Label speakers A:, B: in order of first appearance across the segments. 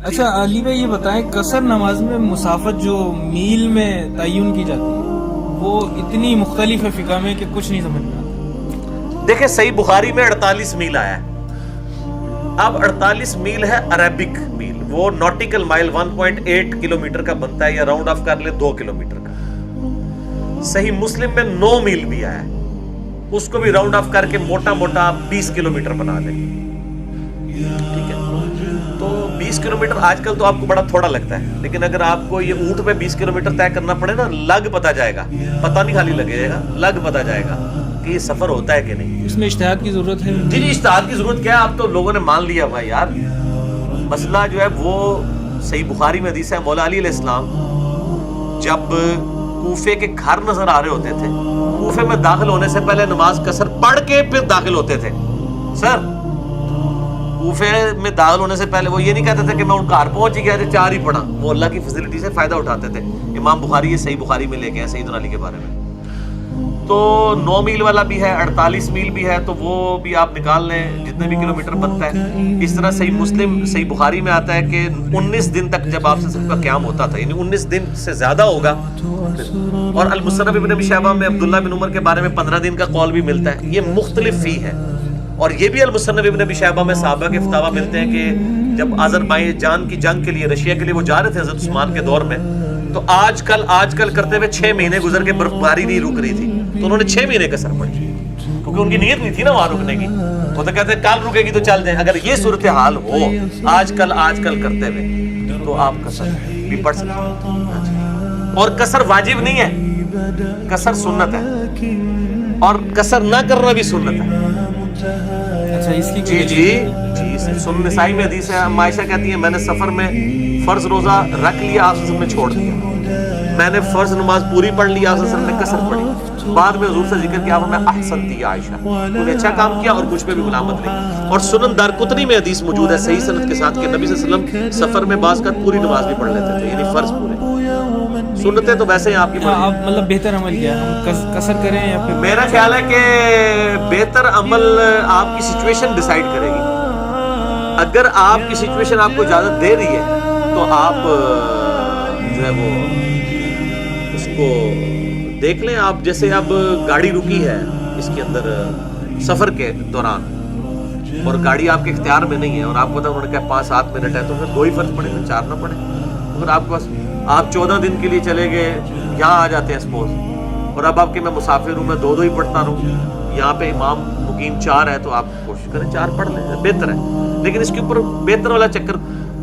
A: اچھا علی بھائی یہ بتائیں قصر نماز میں مسافت جو میل میں تعین کی جاتی ہے وہ اتنی مختلف ہے فقہ میں کہ کچھ نہیں سمجھ میں آتا.
B: دیکھیں صحیح بخاری میں 48 میل آیا ہے. اب 48 میل ہے عربک میل, وہ نوٹیکل مائل 1.8 کلومیٹر کا بنتا ہے, یا راؤنڈ آف کر لیں 2 کلومیٹر کا. صحیح مسلم میں 9 میل بھی آیا ہے, اس کو بھی راؤنڈ آف کر کے موٹا موٹا 20 کلومیٹر بنا لیں. ٹھیک ہے, تو 20 کلومیٹر آج کل تو آپ کو بڑا تھوڑا لگتا ہے, لیکن اگر آپ کو یہ اونٹ پہ 20 کلومیٹر طے کرنا پڑے نا, لگ پتا جائے گا, پتہ نہیں خالی لگے جائے گا, لگ پتا جائے گا کہ یہ سفر ہوتا ہے کہ نہیں.
A: اس میں اجتہاد کی ضرورت ہے.
B: جی اجتہاد کی ضرورت کیا ہے, اب تو لوگوں نے مان لیا بھائی یار. مسئلہ جو ہے وہ صحیح بخاری میں حدیث ہے, مولا علی علیہ السلام جب کوفے کے گھر نظر آ رہے ہوتے تھے, کوفے میں داخل ہونے سے پہلے نماز قصر پڑھ کے پھر داخل ہوتے تھے. سر کوفے میں داخل ہونے سے پہلے وہ یہ نہیں کہتے تھے کہ میں ان گھر پہنچ ہی گیا تھے 4 ہی پڑھا, وہ اللہ کی فیسلٹی سے فائدہ اٹھاتے تھے. امام بخاری یہ صحیح بخاری میں لے کے ہیں سیدنا علی کے بارے میں. تو 9 میل والا بھی ہے, 48 میل بھی ہے, تو وہ بھی آپ نکال لیں جتنے بھی کلومیٹر بنتا ہے. اس طرح صحیح مسلم صحیح بخاری میں آتا ہے کہ 19 دن تک جب آپ سے سب کا قیام ہوتا تھا, یعنی 19 دن سے زیادہ ہوگا. اور المصنف ابن ابی شیبہ میں عبداللہ بن عمر کے بارے میں 15 دن کا قول بھی ملتا ہے. یہ مختلف فی ہے, اور یہ بھی المصنف ابن ابی شیبہ میں صحابہ کے فتاوی ملتے ہیں کہ جب آذربائیجان کی جنگ کے لیے رشیا کے لیے وہ جا رہے تھے حضرت عثمان کے دور میں, تو آج کل کرتے ہوئے 6 مہینے گزر کے برفباری نہیں رک رہی تھی, تو انہوں نے 6 مہینے قصر پڑھی, کیونکہ ان کی نیت نہیں تھی نا وہاں رکنے کی. وہ تو کہتے ہیں کل رکے گی تو چل جائیں. اگر یہ صورتحال ہو آج کل کرتے ہوئے تو آپ قصر بھی پڑھ سکتے ہیں. اور قصر واجب نہیں ہے, قصر سنت ہے, اور قصر نہ کرنا بھی سنت ہے.
A: اچھا اس کی
B: جی سنن نسائی میں حدیث ہے, عائشہ کہتی ہیں میں نے سفر میں فرض روزہ رکھ لیا, آپ نے چھوڑ دیا. میں نے فرض نماز پوری پڑھ لی, آپ نے قصر پڑھی. بعد میں حضور سے ذکر کیا میں احسنتی عائشہ, تو نے اچھا کام کیا اور مجھ پہ بھی ملامت نہیں. اور سنن دارقطنی میں حدیث موجود ہے صحیح سند کے ساتھ کہ نبی صلی اللہ علیہ وسلم سفر میں بعض کا پوری نماز بھی پڑھ لیتے تھے, یعنی فرض پورے. سنتیں تو ویسے ہی آپ کی
A: آپ مطلب بہتر عمل کیا ہے, قصر کریں یا پھر؟
B: میرا خیال ہے کہ بہتر عمل آپ کی سچویشن ڈیسائیڈ کرے گی. اگر آپ کی سچویشن آپ کو اجازت دے رہی ہے تو آپ جو ہے وہ اس کو دیکھ لیں. آپ جیسے اب گاڑی رکی ہے اس کے اندر سفر کے دوران, اور گاڑی آپ کے اختیار میں نہیں ہے, اور آپ کو پتا انہوں نے کہا 5-7 منٹ ہے, تو پھر 2 ہی فرض پڑے گا, 4 نہ پڑے. اگر آپ کے پاس آپ 14 دن کے لیے چلے گئے, یہاں آ جاتے ہیں سپوز, اور اب آپ کے میں مسافر ہوں, میں 2 ہی پڑھتا رہوں, یہاں پہ امام مقیم 4 ہے, تو آپ کوشش کریں 4 پڑھ لیں, بہتر ہے. لیکن اس کے اوپر بہتر والا چکر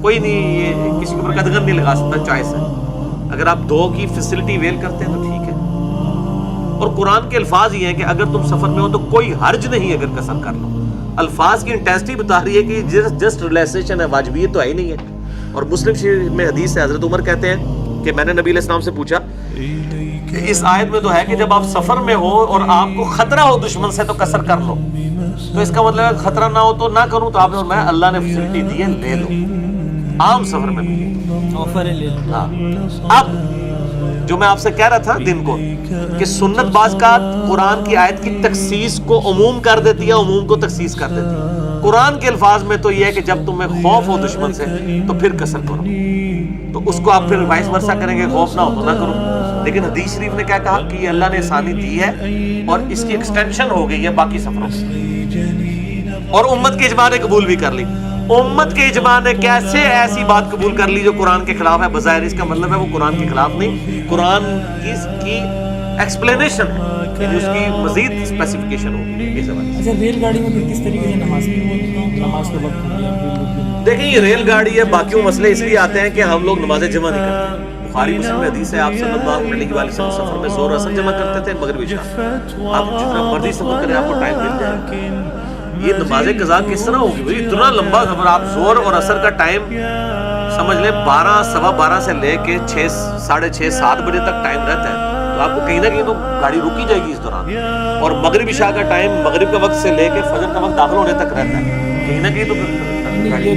B: کوئی نہیں, یہ کسی کے اوپر قدغن نہیں لگا سکتا, چوائس ہے. اگر آپ 2 کی فیسلٹی ویل کرتے ہیں تو ٹھیک ہے. اور قرآن کے الفاظ یہ ہیں کہ اگر تم سفر میں ہو تو کوئی حرج نہیں اگر قصر کر لو. الفاظ کی انٹینسٹی بتا رہی ہے کہ جسٹ ریلیکسیشن ہے, واجبیت تو ہے ہی نہیں ہے. اور مسلم شریف میں حدیث ہے, حضرت عمر کہتے ہیں کہ میں نے نبی علیہ السلام سے پوچھا کہ اس آیت میں تو ہے کہ جب آپ سفر میں ہو اور آپ کو خطرہ ہو دشمن سے تو قصر کر لو, تو اس کا مطلب ہے خطرہ نہ ہو تو نہ کروں. تو آپ نے فرمایا اللہ نے فیسلٹی دی ہے, لے لو, عام سفر میں بھی
A: آفر ہے, لے لو.
B: اب جو میں آپ سے کہہ رہا تھا دن کو کہ سنت بعض کا قرآن کی آیت کی تخصیص کو عموم کر دیتی ہے, عموم کو تخصیص کر دیتی ہے. قرآن کے الفاظ میں تو یہ ہے کہ جب تمہیں خوف ہو دشمن سے تو پھر قصر کرو, تو اس کو آپ پھر وائس ورسا کریں گے, خوف نہ ہو تو نہ کرو. لیکن حدیث شریف نے کیا کہا کہ یہ اللہ نے آسانی دی ہے اور اس کی ایکسٹینشن ہو گئی ہے باقی سفروں سے. اور امت کے اجماع نے قبول بھی کر لی. امت کے اجماع نے کیسے ایسی بات قبول کر لی جو قرآن کے خلاف ہے؟ بظاہر اس کا مطلب ہے وہ قرآن کے خلاف نہیں, قرآن کی ایکسپلینیشن ہے, یعنی اس کی مزید اسپیسیفکیشن ہوگی.
A: اچھا ریل گاڑی میں کس طریقے سے نماز کے وقت؟
B: دیکھیں یہ ریل گاڑی ہے, باقیوں مسئلے اس لیے آتے ہیں کہ ہم لوگ نماز جمع نہیں کرتے. بخاری مسلم میں حدیث ہے آپ صلی اللہ علیہ وسلم سفر میں ظہر اثر جمع کرتے تھے, مغرب عشاء. آپ جتنا مرضی سفر کریں آپ کو ٹائم مل جائے گا. یہ نماز قضا کس طرح ہوگی بھائی؟ اتنا لمبا سفر, آپ ظہر اور عصر کا ٹائم سمجھ لیں 12-12:15 سے لے کے 6-6:30-7 بجے تک ٹائم رہتا ہے, تو آپ کو کہیں نہ کہیں تو گاڑی رکی جائے گی اس دوران. اور مغرب عشاء کا ٹائم مغرب کا وقت سے لے کے فجر کا وقت داخل ہونے تک رہتا ہے, کہیں نہ کہیں تو